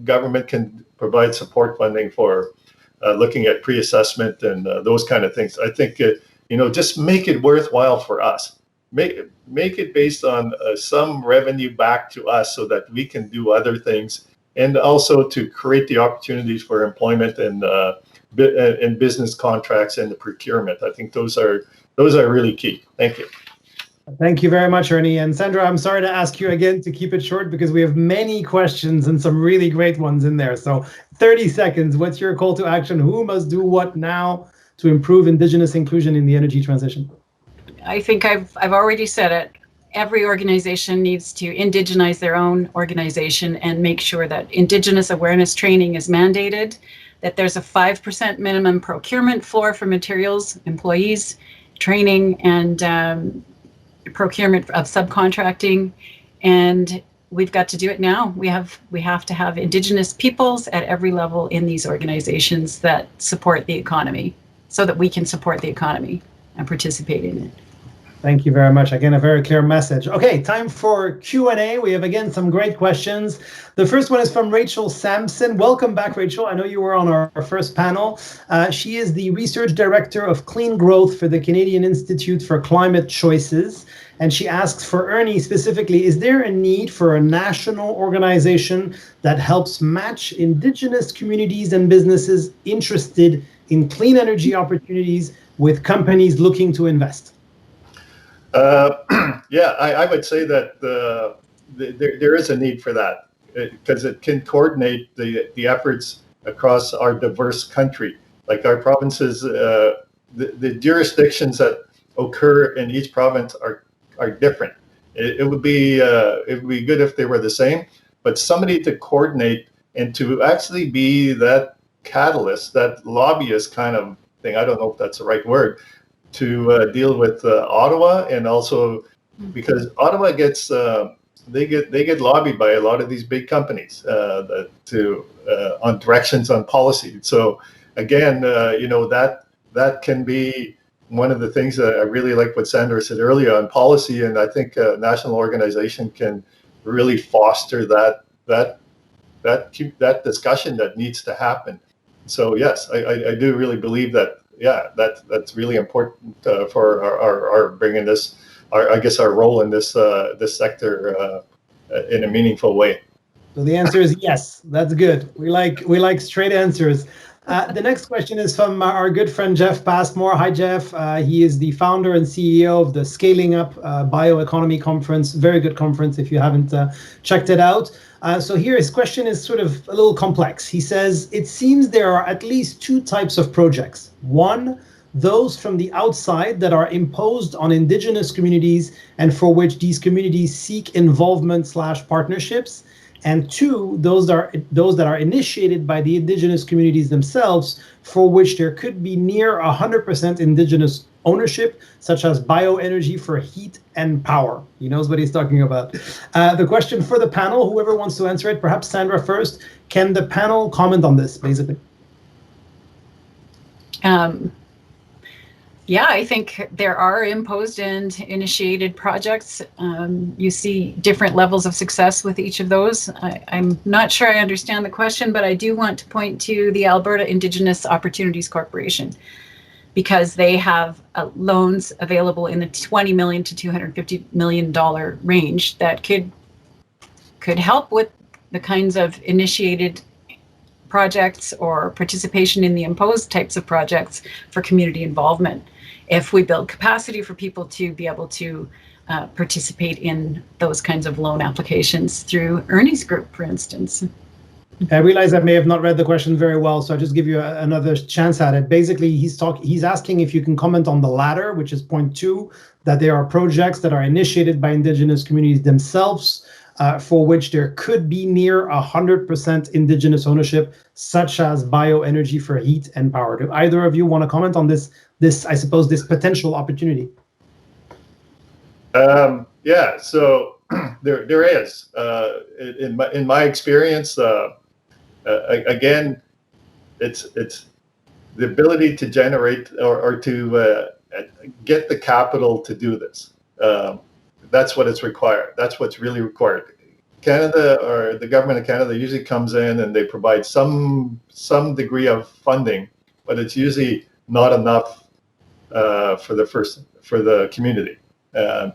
Speaker 4: government can provide support funding for looking at pre-assessment and those kind of things. I think just make it worthwhile for us. Make it based on some revenue back to us, so that we can do other things, and also to create the opportunities for employment and business contracts and the procurement. I think those are really key. Thank you.
Speaker 1: Thank you very much, Ernie. And Sandra, I'm sorry to ask you again to keep it short, because we have many questions and some really great ones in there. So 30 seconds, what's your call to action? Who must do what now to improve Indigenous inclusion in the energy transition?
Speaker 3: I think I've already said it. every organization needs to indigenize their own organization and make sure that Indigenous awareness training is mandated, that there's a 5% minimum procurement floor for materials, employees, training, and procurement of subcontracting. And we've got to do it now. We have to have Indigenous peoples at every level in these organizations that support the economy, so that we can support the economy and participate in it.
Speaker 1: Thank you very much. Again, a very clear message. Okay, time for Q&A. We have, again, some great questions. The first one is from Rachel Sampson. Welcome back, Rachel. I know you were on our first panel. She is the Research Director of Clean Growth for the Canadian Institute for Climate Choices. And she asks, for Ernie specifically, is there a need for a national organization that helps match Indigenous communities and businesses interested in clean energy opportunities with companies looking to invest?
Speaker 4: Yeah, I would say that there is a need for that, because it can coordinate the efforts across our diverse country. Like our provinces, the jurisdictions that occur in each province are different. It would be good if they were the same, but somebody to coordinate and to actually be that catalyst, that lobbyist kind of thing. I don't know if that's the right word, to deal with Ottawa, and also because Ottawa gets they get lobbied by a lot of these big companies on directions on policy. So again, that can be one of the things that I really like what Sandra said earlier on policy, and I think a national organization can really foster that discussion that needs to happen. So yes, I do really believe that. Yeah, that's really important for our bringing this, our role in this sector in a meaningful way.
Speaker 1: So the answer is yes. That's good. We like straight answers. The next question is from our good friend Jeff Passmore. Hi, Jeff. He is the founder and CEO of the Scaling Up Bioeconomy Conference. Very good conference if you haven't checked it out. So here his question is sort of a little complex. He says, it seems there are at least two types of projects. One, those from the outside that are imposed on Indigenous communities and for which these communities seek involvement/partnerships. And two, those that are initiated by the Indigenous communities themselves, for which there could be near 100% Indigenous ownership, such as bioenergy for heat and power. He knows what he's talking about. The question for the panel, whoever wants to answer it, perhaps Sandra first. Can the panel comment on this, basically?
Speaker 3: Yeah, I think there are imposed and initiated projects. You see different levels of success with each of those. I'm not sure I understand the question, but I do want to point to the Alberta Indigenous Opportunities Corporation, because they have loans available in the $20 million to $250 million range that could help with the kinds of initiated projects or participation in the imposed types of projects for community involvement. If we build capacity for people to be able to participate in those kinds of loan applications through Ernie's group, for instance.
Speaker 1: I realize I may have not read the question very well, so I'll just give you another chance at it. Basically, he's asking if you can comment on the latter, which is point 2, that there are projects that are initiated by Indigenous communities themselves, for which there could be near 100% Indigenous ownership, such as bioenergy for heat and power. Do either of you want to comment on this, I suppose, this potential opportunity?
Speaker 4: Yeah, so there is. In my experience, again, it's the ability to generate or to get the capital to do this. That's what it's required. That's what's really required. Canada, or the government of Canada, usually comes in and they provide some degree of funding, but it's usually not enough for the community. I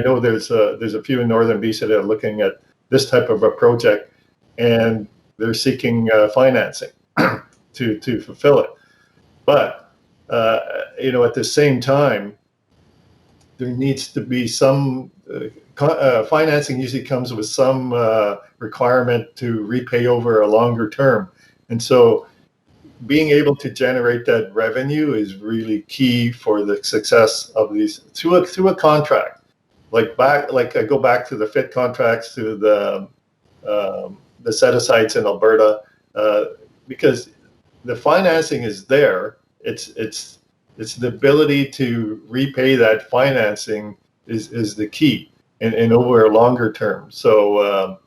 Speaker 4: know there's a few in northern BC that are looking at this type of a project, and they're seeking financing to fulfill it. But at the same time, there needs to be some financing. Usually comes with some requirement to repay over a longer term, and so being able to generate that revenue is really key for the success of these through a contract. like I go back to the FIT contracts, to the set-asides in Alberta, because the financing is there. It's the ability to repay that financing is the key, and over a longer term. So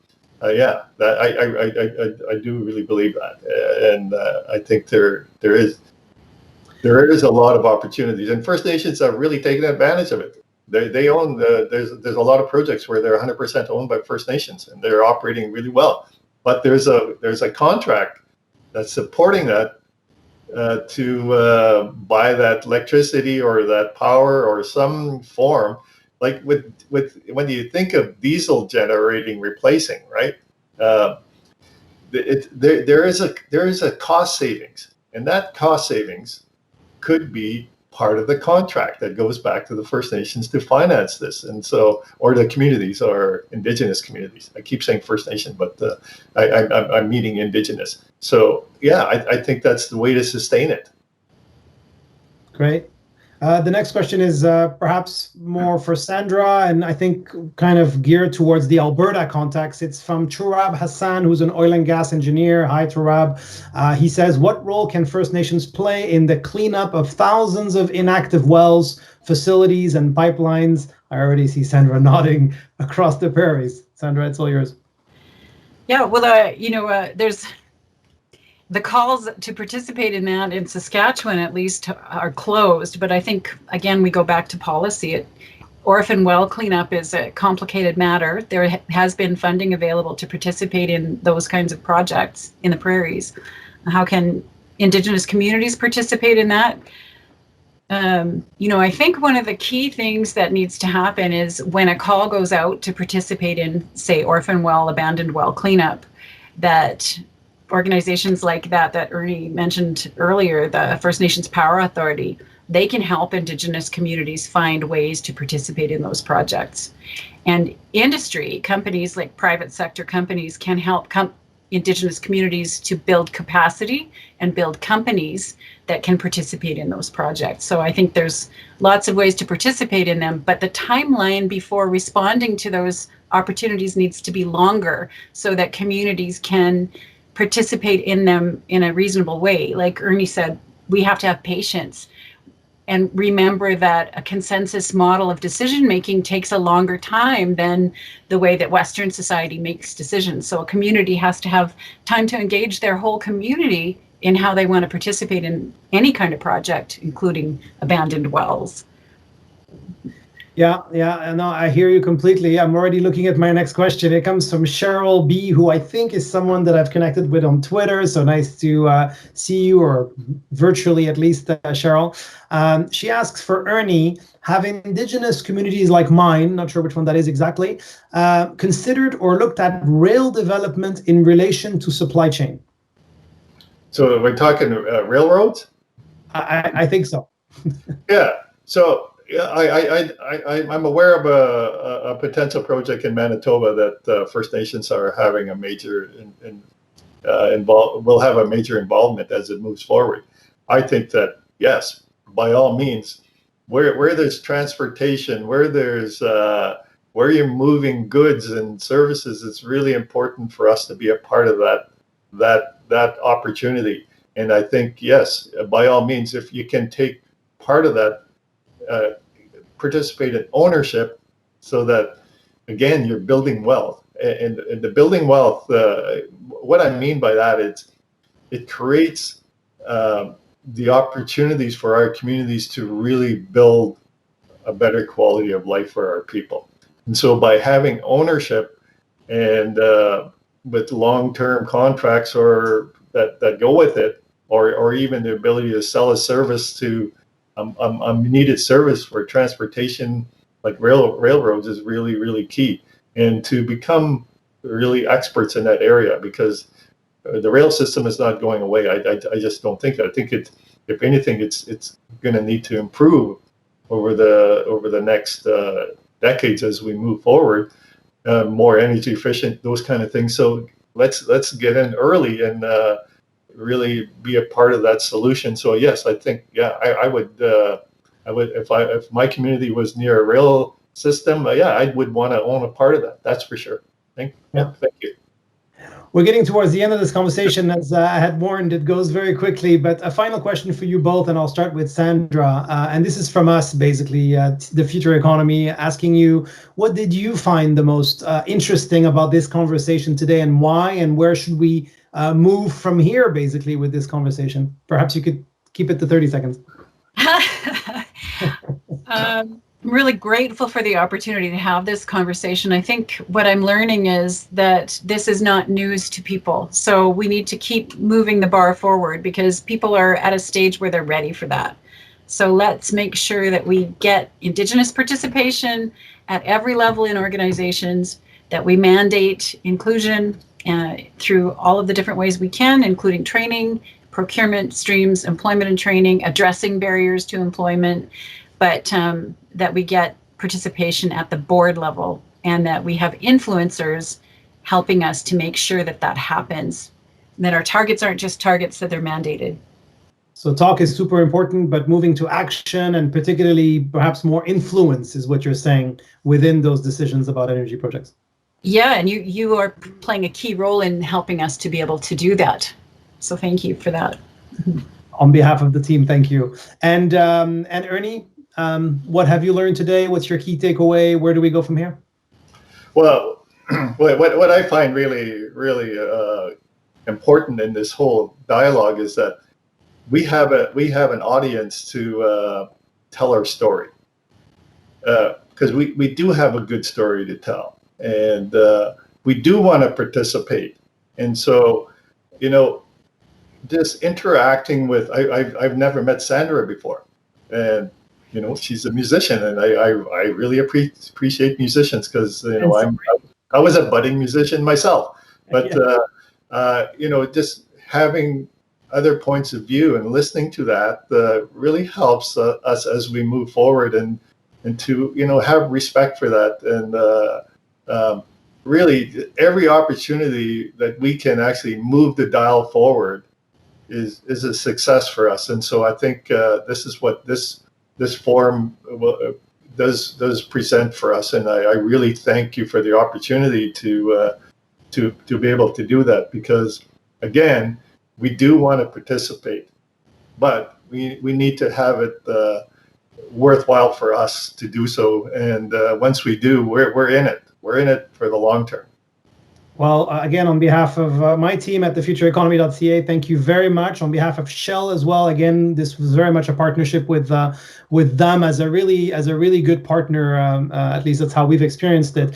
Speaker 4: yeah, that I do really believe that, and I think there is a lot of opportunities, and First Nations are really taking advantage of it. They own there's a lot of projects where they're 100% owned by First Nations, and they're operating really well. But there's a contract that's supporting that to buy that electricity or that power or some form, like with when you think of diesel generating replacing, right? There is a cost savings, and that cost savings could be part of the contract that goes back to the First Nations to finance this, and so, or the communities or Indigenous communities. I keep saying First Nation, but I'm meaning Indigenous. So yeah, I think that's the way to sustain it.
Speaker 1: Great. The next question is perhaps more for Sandra, and I think kind of geared towards the Alberta context. It's from Turab Hassan, who's an oil and gas engineer. Hi, Turab. He says, what role can First Nations play in the cleanup of thousands of inactive wells, facilities, and pipelines? I already see Sandra nodding across the prairies. Sandra, it's all yours.
Speaker 3: Yeah, well, there's the calls to participate in that in Saskatchewan, at least, are closed. But I think, again, we go back to policy. Orphan well cleanup is a complicated matter. There has been funding available to participate in those kinds of projects in the prairies. How can Indigenous communities participate in that? I think one of the key things that needs to happen is when a call goes out to participate in, say, orphan well, abandoned well cleanup, that organizations like that Ernie mentioned earlier, the First Nations Power Authority, they can help Indigenous communities find ways to participate in those projects. And industry, companies like private sector companies, can help Indigenous communities to build capacity and build companies that can participate in those projects. So I think there's lots of ways to participate in them, but the timeline before responding to those opportunities needs to be longer so that communities can participate in them in a reasonable way. Like Ernie said, we have to have patience and remember that a consensus model of decision making takes a longer time than the way that Western society makes decisions. So a community has to have time to engage their whole community in how they want to participate in any kind of project, including abandoned wells.
Speaker 1: Yeah, no, I hear you completely. I'm already looking at my next question. It comes from Cheryl B, who I think is someone that I've connected with on Twitter. So nice to see you, or virtually at least, Cheryl. She asks for Ernie, have Indigenous communities like mine, not sure which one that is exactly, considered or looked at rail development in relation to supply chain?
Speaker 4: So we're talking railroads?
Speaker 1: I think so.
Speaker 4: Yeah. So yeah, I'm aware of a potential project in Manitoba that First Nations are having a major will have a major involvement as it moves forward. I think that yes, by all means, where there's transportation, where you're moving goods and services, it's really important for us to be a part of that opportunity. And I think yes, by all means, if you can take part of that. Participate in ownership, so that again you're building wealth, and the building wealth. What I mean by that is it creates the opportunities for our communities to really build a better quality of life for our people. And so by having ownership and with long-term contracts or that go with it, or even the ability to sell a service to a needed service for transportation, like railroads, is really, really key. And to become really experts in that area, because the rail system is not going away. I just don't think. I think if anything, it's going to need to improve over the next decades as we move forward. More energy efficient, those kind of things. So let's get in early and really be a part of that solution. So yes, I think I would if my community was near a rail system, I would want to own a part of that. That's for sure. Thank you.
Speaker 1: We're getting towards the end of this conversation. As I had warned, it goes very quickly, but a final question for you both, and I'll start with Sandra. And this is from us, basically, The Future Economy, asking you, what did you find the most interesting about this conversation today, and why, and where should we move from here, basically, with this conversation? Perhaps you could keep it to 30 seconds.
Speaker 3: I'm really grateful for the opportunity to have this conversation. I think what I'm learning is that this is not news to people. So we need to keep moving the bar forward because people are at a stage where they're ready for that. So let's make sure that we get Indigenous participation at every level in organizations, that we mandate inclusion through all of the different ways we can, including training, procurement streams, employment and training, addressing barriers to employment, but that we get participation at the board level and that we have influencers helping us to make sure that that happens, and that our targets aren't just targets, that they're mandated.
Speaker 1: So talk is super important, but moving to action and particularly perhaps more influence is what you're saying within those decisions about energy projects. Yeah,
Speaker 3: and you are playing a key role in helping us to be able to do that. So thank you for that.
Speaker 1: On behalf of the team, thank you. And Ernie, what have you learned today? What's your key takeaway? Where do we go from here?
Speaker 4: Well, what I find really important in this whole dialogue is that we have an audience to tell our story, because we do have a good story to tell, and we do want to participate. And so, just interacting with, I've never met Sandra before, and she's a musician, and I really appreciate musicians, because I was a budding musician myself, but just having other points of view and listening to that really helps us as we move forward, and to have respect for that, and really every opportunity that we can actually move the dial forward is a success for us. And so I think this is what this forum does present for us, and I really thank you for the opportunity to be able to do that, because again, we do want to participate, but we need to have it worthwhile for us to do so. And once we do, we're in it. We're in it for the long term.
Speaker 1: Well, again, on behalf of my team at TheFutureEconomy.ca, thank you very much. On behalf of Shell as well, again, this was very much a partnership with them as a really good partner. At least that's how we've experienced it.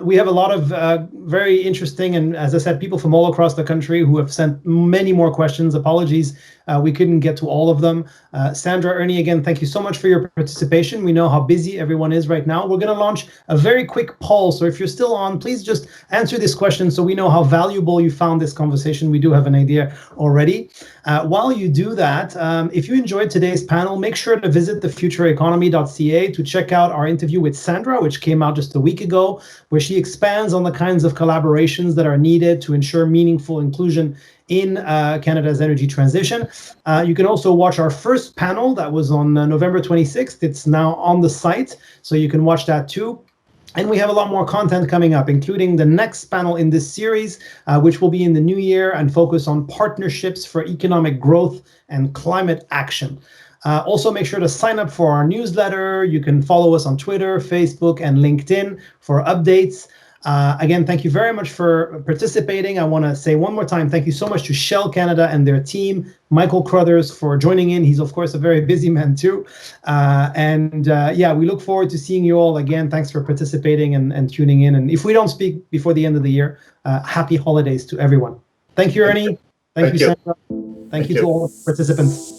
Speaker 1: We have a lot of very interesting, and as I said, people from all across the country who have sent many more questions. Apologies, we couldn't get to all of them. Sandra, Ernie, again, thank you so much for your participation. We know how busy everyone is right now. We're going to launch a very quick poll. So if you're still on, please just answer this question so we know how valuable you found this conversation. We do have an idea already. While you do that, if you enjoyed today's panel, make sure to visit TheFutureEconomy.ca to check out our interview with Sandra, which came out just a week ago, where she expands on the kinds of collaborations that are needed to ensure meaningful inclusion in Canada's energy transition. You can also watch our first panel that was on November 26th. It's now on the site, so you can watch that too. And we have a lot more content coming up, including the next panel in this series, which will be in the new year and focus on partnerships for economic growth and climate action. Also, make sure to sign up for our newsletter. You can follow us on Twitter, Facebook, and LinkedIn for updates. Again, thank you very much for participating. I want to say one more time, thank you so much to Shell Canada and their team, Michael Crothers, for joining in. He's, of course, a very busy man too. We look forward to seeing you all again. Thanks for participating and tuning in. And if we don't speak before the end of the year, happy holidays to everyone. Thank you, Ernie. Thank you, Sandra. Thank you to all the participants.